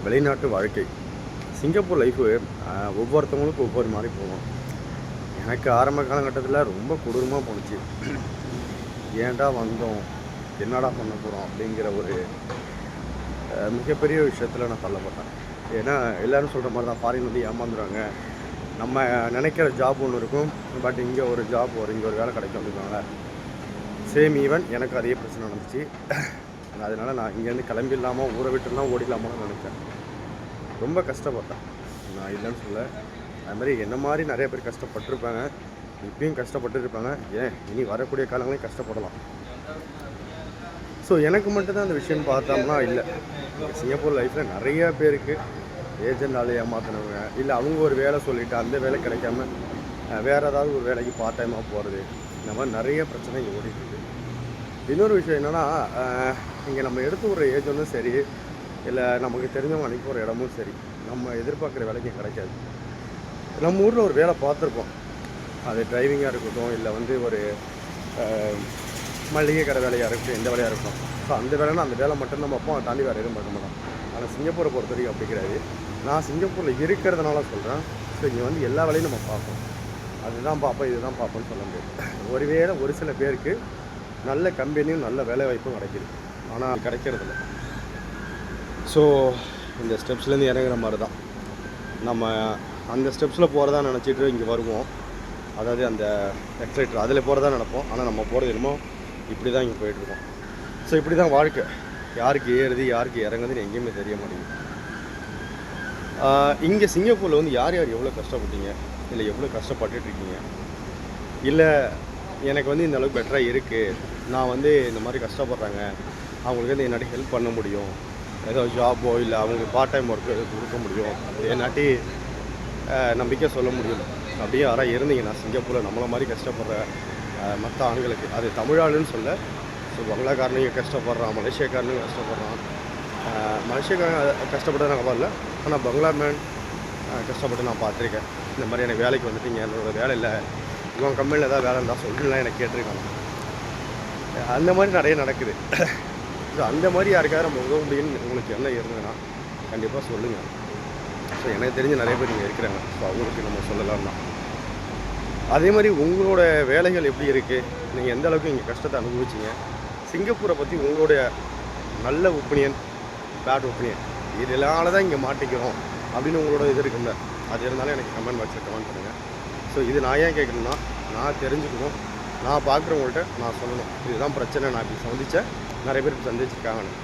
வெளிநாட்டு வாழ்க்கை Singapore life ஒவ்வொருத்தவங்களுக்கும் ஒவ்வொரு மாதிரி போகும். எனக்கு ஆரம்ப காலகட்டத்தில் ரொம்ப கொடூரமாக போணுச்சு. ஏன்டா வந்தோம், என்னடா பண்ண போகிறோம் அப்படிங்கிற ஒரு மிகப்பெரிய விஷயத்தில் நான் தள்ளப்பட்டேன். ஏன்னா எல்லோரும் சொல்கிற மாதிரி தான் ஃபாரின் வந்து ஏமாந்துடுறாங்க. நம்ம நினைக்கிற ஜாப் ஒன்று இருக்கும், பட் இங்கே ஒரு ஜாப் வரும், இங்கே ஒரு வேலை கிடைக்கும் அப்படின்னால சேம் ஈவன் எனக்கு அதே பிரச்சனை நடந்துச்சு. அதனால் நான் இங்கேருந்து கிளம்பி இல்லாமல் ஊரை விட்டுலாம் ஓடிடலாமான்னு நினச்சேன். ரொம்ப கஷ்டப்பட்டேன், நான் இல்லைன்னு சொல்ல. அது மாதிரி என்ன மாதிரி நிறைய பேர் கஷ்டப்பட்டுருப்பாங்க, இப்பயும் கஷ்டப்பட்டுருப்பாங்க, ஏன் இனி வரக்கூடிய காலங்களையும் கஷ்டப்படலாம். ஸோ எனக்கு மட்டும்தான் அந்த விஷயம் பார்த்தோம்னா இல்லை, சிங்கப்பூர் லைஃப்பில் நிறையா பேருக்கு ஏஜெண்டால் ஏமாற்றினவங்க, இல்லை அவங்க ஒரு வேலை சொல்லிவிட்டு அந்த வேலை கிடைக்காம வேறு ஏதாவது ஒரு வேலைக்கு பார்ட் டைமாக போகிறது, இந்த மாதிரி நிறைய பிரச்சனை இங்கே ஓடிட்டுருக்கு. இன்னொரு விஷயம் என்னென்னா, இங்கே நம்ம எடுத்து ஒரு ஏஜென்ட்டும் சரி, இல்லை நமக்கு தெரிஞ்சவங்க அன்றைக்கி ஒரு இடமும் சரி, நம்ம எதிர்பார்க்குற வேலைக்கு கிடைக்காது. நம்ம ஊரில் ஒரு வேலை பார்த்துருப்போம், அது டிரைவிங்காக இருக்கட்டும், இல்லை வந்து ஒரு மளிகை கடை வேலையாக இருக்கட்டும், எந்த வேலையாக இருக்கட்டும். ஸோ அந்த வேலைன்னா அந்த வேலை மட்டும் நம்ம அப்போ அதை தாண்டி வேறு எதுவும் பார்க்க மாட்டோம். ஆனால் சிங்கப்பூரை பொறுத்த வரைக்கும் அப்படி கிடையாது. நான் சிங்கப்பூரில் இருக்கிறதுனால சொல்கிறேன். ஸோ இங்கே வந்து எல்லா வேலையும் நம்ம பார்ப்போம், அதுதான் பார்ப்போம், இதுதான் பார்ப்போம்னு சொல்ல முடியாது. ஒருவேளை ஒரு சில பேருக்கு நல்ல கம்பெனியும் நல்ல வேலை வாய்ப்பும் கிடைக்கிது, ஆனால் அது கிடைக்கிறதில்ல. ஸோ இந்த ஸ்டெப்ஸ்லேருந்து இறங்குற மாதிரி தான் நம்ம அந்த ஸ்டெப்ஸில் போகிறதா நினச்சிட்டு இங்கே வருவோம். அதாவது அந்த எக்ஸைட்டர் அதில் போகிறதா நினைப்போம், ஆனால் நம்ம போகிறது என்னமோ இப்படி தான் இங்கே போயிட்டுருக்கோம். ஸோ இப்படி தான் வாழ்க்கை. யாருக்கு ஏறுது யாருக்கு இறங்குதுன்னு எங்கேயுமே தெரிய மாட்டேங்குது. இங்கே சிங்கப்பூரில் வந்து யார் யார் எவ்வளோ கஷ்டப்பட்டீங்க, இல்லை எவ்வளோ கஷ்டப்பட்டுட்ருக்கீங்க, இல்லை எனக்கு வந்து இந்த அளவுக்கு பெட்டராக இருக்குது, நான் வந்து இந்த மாதிரி கஷ்டப்படுறாங்க, அவங்களுக்கு வந்து என்னாட்டி ஹெல்ப் பண்ண முடியும், ஏதோ ஜாபோ இல்லை அவங்களுக்கு பார்ட் டைம் ஒர்க்கு கொடுக்க முடியும், என்னாட்டி நம்பிக்கை சொல்ல முடியும் அப்படியே யாராவது இருந்தீங்கன்னா சிங்கப்பூரில் நம்மளை மாதிரி கஷ்டப்படுற மற்ற ஆண்களுக்கு, அது தமிழாளுன்னு சொல்ல, ஸோ பங்களாக்காரனுங்க கஷ்டப்படுறான், மலேசியாக்காரனுங்க கஷ்டப்படுறான். மலேசியாக்காரன் கஷ்டப்பட்டது நான் வரல, ஆனால் பங்களா மேன் கஷ்டப்பட்டு நான் பார்த்துருக்கேன். இந்த மாதிரி எனக்கு வேலைக்கு வந்துட்டு இங்கே என்னோடய வேலை இல்லை, இவன் கம்பெனியில் ஏதாவது வேலை இருந்தால் சொல்லலாம் எனக்கு கேட்டிருக்காங்க. அந்த மாதிரி நிறைய நடக்குது. ஸோ அந்த மாதிரி யாருக்காவது நம்ம உதவ முடியும்னு உங்களுக்கு என்ன இருந்ததுன்னா கண்டிப்பாக சொல்லுங்கள். ஸோ எனக்கு தெரிஞ்ச நிறைய பேர் இங்கே இருக்கிறாங்க, ஸோ அவங்களுக்கு நம்ம சொல்லலாம் தான். அதே மாதிரி உங்களோட வேலைகள் எப்படி இருக்குது, நீங்கள் எந்த அளவுக்கு இங்கே கஷ்டத்தை அனுபவிச்சிங்க, சிங்கப்பூரை பற்றி உங்களுடைய நல்ல ஒப்பீனியன், பேட் ஒப்பீனியன், இதனால தான் இங்கே மாட்டிக்கிறோம் அப்படின்னு உங்களோட இது இருக்குல்ல, அது இருந்தாலும் எனக்கு கமெண்ட் பாக்ஸில் கமெண்ட் பண்ணுங்கள். ஸோ இது நான் ஏன் கேட்கணும்னா, நான் தெரிஞ்சுக்கணும், நான் பார்க்குறவங்கள்ட்ட நான் சொல்லணும், இதுதான் பிரச்சனை, நான் இப்படி சந்தித்தேன், நிறைய பேர் இப்படி சந்திச்சிருக்காங்கன்னு.